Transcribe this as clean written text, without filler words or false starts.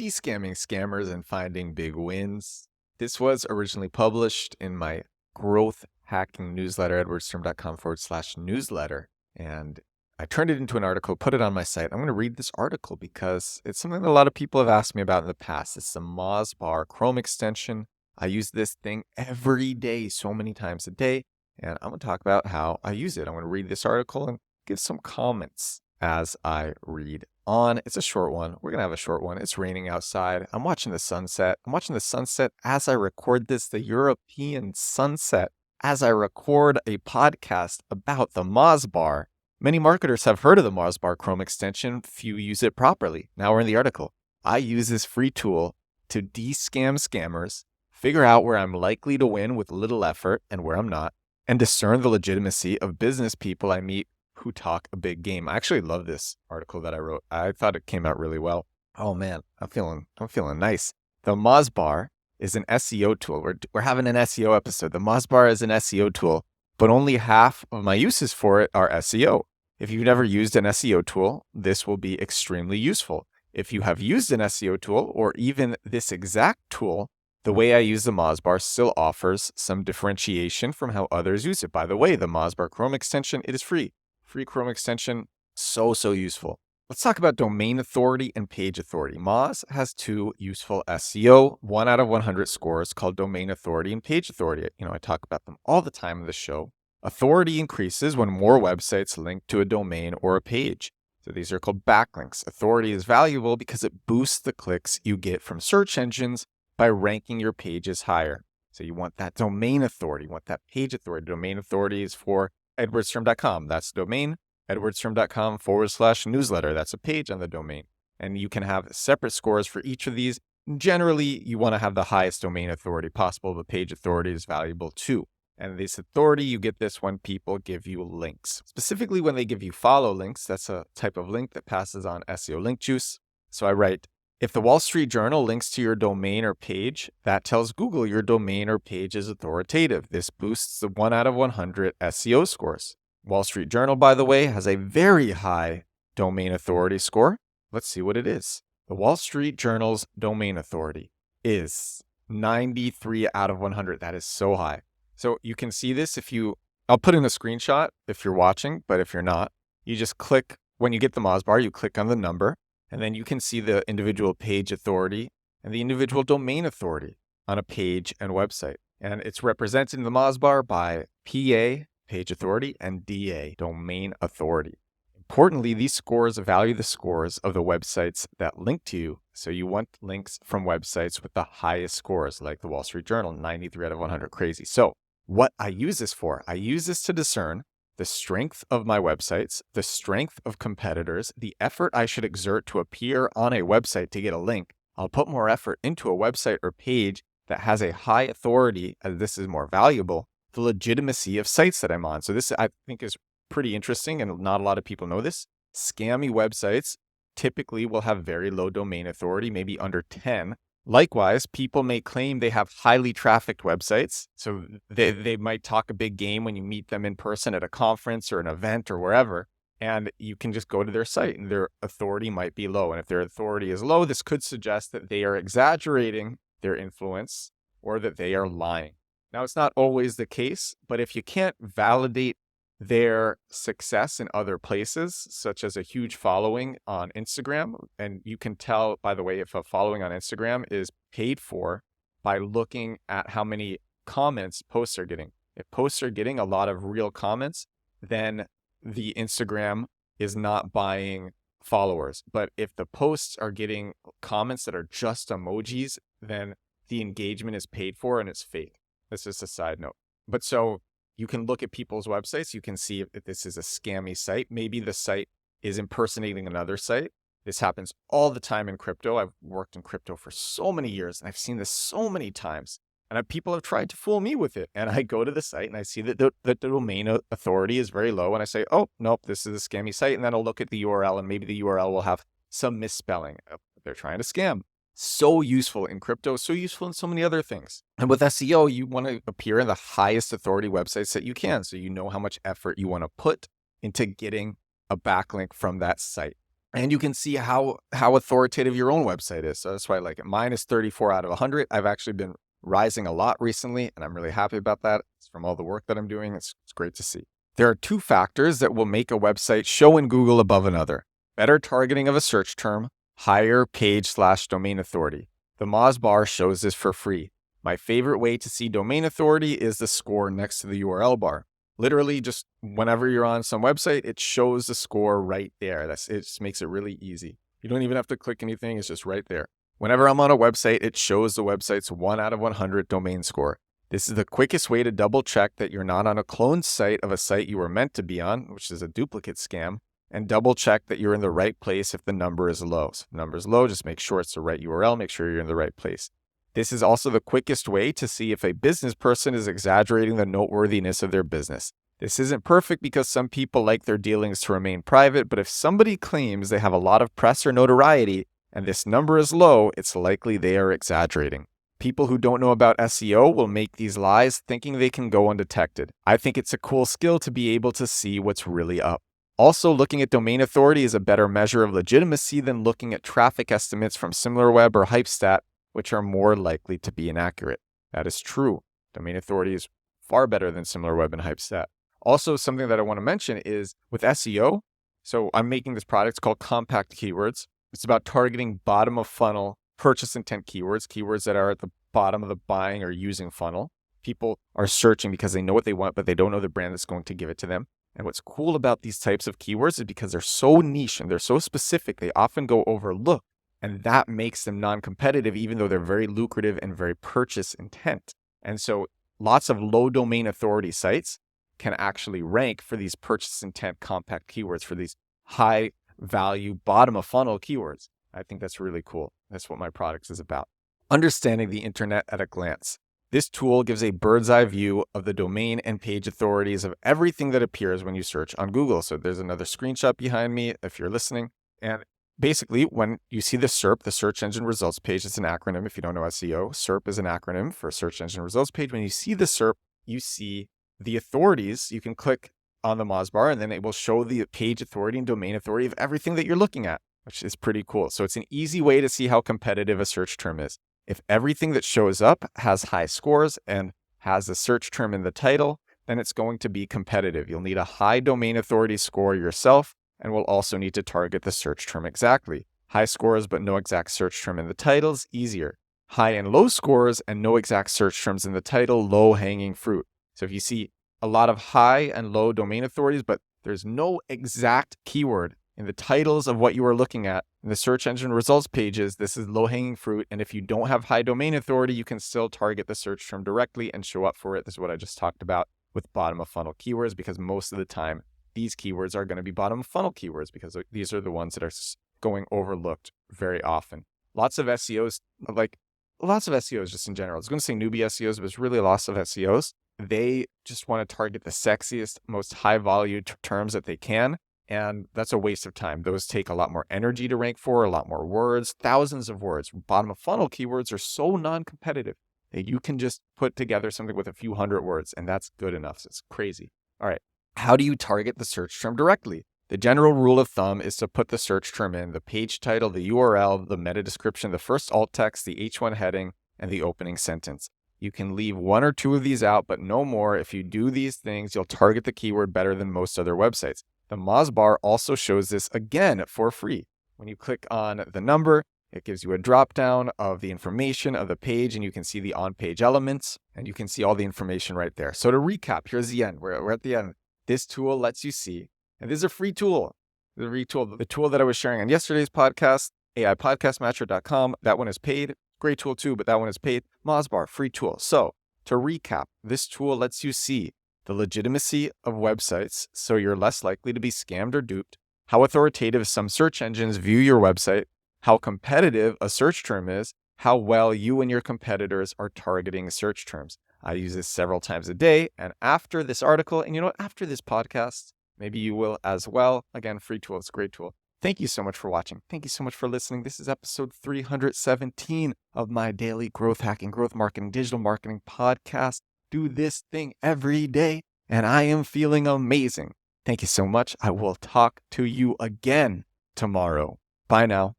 De-Scamming Scammers and Finding Big Wins. This was originally published in my growth hacking newsletter, edwardstrom.com/newsletter. And I turned it into an article, put it on my site. I'm going to read this article because it's something that a lot of people have asked me about in the past. It's the MozBar Chrome extension. I use this thing every day, so many times a day. And I'm going to talk about how I use it. I'm going to read this article and give some comments as I read on. It's a short one. We're going to have a short one. It's raining outside. I'm watching the sunset. I'm watching the sunset as I record this, the European sunset, as I record a podcast about the MozBar. Many marketers have heard of the MozBar Chrome extension. Few use it properly. Now we're in the article. I use this free tool to de-scam scammers, figure out where I'm likely to win with little effort and where I'm not, and discern the legitimacy of business people I meet who talk a big game. I actually love this article that I wrote. I thought it came out really well. Oh man, I'm feeling nice. The MozBar is an SEO tool. We're having an SEO episode. The MozBar is an SEO tool, but only half of my uses for it are SEO. If you've never used an SEO tool, this will be extremely useful. If you have used an SEO tool or even this exact tool, the way I use the MozBar still offers some differentiation from how others use it. By the way, the MozBar Chrome extension, it is free. Free Chrome extension, so useful. Let's talk about domain authority and page authority. Moz has two useful SEO, 1 out of 100 scores called domain authority and page authority. I talk about them all the time in the show. Authority increases when more websites link to a domain or a page. So these are called backlinks. Authority is valuable because it boosts the clicks you get from search engines by ranking your pages higher. So you want that domain authority, you want that page authority. Domain authority is for edwardstrom.com. That's the domain. edwardstrom.com/newsletter. That's a page on the domain. And you can have separate scores for each of these. Generally, you want to have the highest domain authority possible. The page authority is valuable too. And this authority, you get this when people give you links. Specifically when they give you follow links, that's a type of link that passes on SEO link juice. So I write, if the Wall Street Journal links to your domain or page, that tells Google your domain or page is authoritative. This boosts the 1 out of 100 SEO scores. Wall Street Journal, by the way, has a very high domain authority score. Let's see what it is. The Wall Street Journal's domain authority is 93 out of 100. That is so high. So you can see this I'll put in a screenshot if you're watching, but if you're not, you just click, when you get the MozBar, you click on the number, and then you can see the individual page authority and the individual domain authority on a page and website. And it's represented in the MozBar by PA, page authority, and DA, domain authority. Importantly, these scores value the scores of the websites that link to you. So you want links from websites with the highest scores, like the Wall Street Journal, 93 out of 100, crazy. So what I use this for, I use this to discern the strength of my websites, the strength of competitors, the effort I should exert to appear on a website to get a link. I'll put more effort into a website or page that has a high authority, as this is more valuable, the legitimacy of sites that I'm on. So this, I think, is pretty interesting, and not a lot of people know this. Scammy websites typically will have very low domain authority, maybe under 10. Likewise, people may claim they have highly trafficked websites. So they might talk a big game when you meet them in person at a conference or an event or wherever, and you can just go to their site and their authority might be low. And if their authority is low, this could suggest that they are exaggerating their influence or that they are lying. Now, it's not always the case, but if you can't validate their success in other places, such as a huge following on Instagram. And you can tell, by the way, if a following on Instagram is paid for by looking at how many comments posts are getting. If posts are getting a lot of real comments, then the Instagram is not buying followers. But if the posts are getting comments that are just emojis, then the engagement is paid for and it's fake. That's just a side note. But so you can look at people's websites. You can see if this is a scammy site. Maybe the site is impersonating another site. This happens all the time in crypto. I've worked in crypto for so many years, and I've seen this so many times. And people have tried to fool me with it. And I go to the site, and I see that the domain authority is very low. And I say, oh, nope, this is a scammy site. And then I'll look at the URL, and maybe the URL will have some misspelling. They're trying to scam. So useful in crypto, so useful in so many other things. And with SEO, you want to appear in the highest authority websites that you can. So you know how much effort you want to put into getting a backlink from that site. And you can see how authoritative your own website is. So that's why I like it. Mine is 34 out of 100. I've actually been rising a lot recently, and I'm really happy about that. It's from all the work that I'm doing. It's great to see. There are two factors that will make a website show in Google above another: better targeting of a search term, higher page/domain authority. The MozBar shows this for free. My favorite way to see domain authority is the score next to the URL bar. Literally, just whenever you're on some website, it shows the score right there. It just makes it really easy. You don't even have to click anything. It's just right there. Whenever I'm on a website, it shows the website's 1 out of 100 domain score. This is the quickest way to double check that you're not on a cloned site of a site you were meant to be on, which is a duplicate scam, and double check that you're in the right place if the number is low. So if the number is low, just make sure it's the right URL, make sure you're in the right place. This is also the quickest way to see if a business person is exaggerating the noteworthiness of their business. This isn't perfect because some people like their dealings to remain private, but if somebody claims they have a lot of press or notoriety and this number is low, it's likely they are exaggerating. People who don't know about SEO will make these lies thinking they can go undetected. I think it's a cool skill to be able to see what's really up. Also, looking at domain authority is a better measure of legitimacy than looking at traffic estimates from SimilarWeb or Hypestat, which are more likely to be inaccurate. That is true. Domain authority is far better than SimilarWeb and Hypestat. Also, something that I want to mention is with SEO. So I'm making this product. It's called Compact Keywords. It's about targeting bottom of funnel purchase intent keywords that are at the bottom of the buying or using funnel. People are searching because they know what they want, but they don't know the brand that's going to give it to them. And what's cool about these types of keywords is because they're so niche and they're so specific, they often go overlooked. And that makes them non-competitive, even though they're very lucrative and very purchase intent. And so lots of low domain authority sites can actually rank for these purchase intent compact keywords, for these high value bottom of funnel keywords. I think that's really cool. That's what my product is about. Understanding the internet at a glance. This tool gives a bird's eye view of the domain and page authorities of everything that appears when you search on Google. So there's another screenshot behind me if you're listening. And basically, when you see the SERP, the search engine results page, it's an acronym if you don't know SEO. SERP is an acronym for search engine results page. When you see the SERP, you see the authorities. You can click on the MozBar and then it will show the page authority and domain authority of everything that you're looking at, which is pretty cool. So it's an easy way to see how competitive a search term is. If everything that shows up has high scores and has a search term in the title, then it's going to be competitive. You'll need a high domain authority score yourself, and we'll also need to target the search term exactly. High scores but no exact search term in the title is easier. High and low scores and no exact search terms in the title, low hanging fruit. So if you see a lot of high and low domain authorities, but there's no exact keyword in the titles of what you are looking at in the search engine results pages, this is low hanging fruit. And if you don't have high domain authority, you can still target the search term directly and show up for it. This is what I just talked about with bottom of funnel keywords, because most of the time these keywords are going to be bottom of funnel keywords because these are the ones that are going overlooked very often. Lots of SEOs just in general. I was going to say newbie SEOs, but it's really lots of SEOs. They just want to target the sexiest, most high value terms that they can. And that's a waste of time. Those take a lot more energy to rank for, a lot more words, thousands of words. Bottom of funnel keywords are so non-competitive that you can just put together something with a few hundred words, and that's good enough. So it's crazy. All right. How do you target the search term directly? The general rule of thumb is to put the search term in the page title, the URL, the meta description, the first alt text, the H1 heading, and the opening sentence. You can leave one or two of these out, but no more. If you do these things, you'll target the keyword better than most other websites. The MozBar also shows this again for free. When you click on the number, it gives you a drop down of the information of the page, and you can see the on-page elements, and you can see all the information right there. So to recap, here's the end. We're at the end. This tool lets you see, and this is a free tool. The tool that I was sharing on yesterday's podcast, AIPodcastmatcher.com, that one is paid. Great tool too, but that one is paid. MozBar, free tool. So to recap, this tool lets you see the legitimacy of websites, so you're less likely to be scammed or duped, how authoritative some search engines view your website, how competitive a search term is, how well you and your competitors are targeting search terms. I use this several times a day, and after this article, and after this podcast, maybe you will as well. Again, free tool, it's a great tool. Thank you so much for watching. Thank you so much for listening. This is episode 317 of my daily growth hacking, growth marketing, digital marketing podcast. Do this thing every day, and I am feeling amazing. Thank you so much. I will talk to you again tomorrow. Bye now.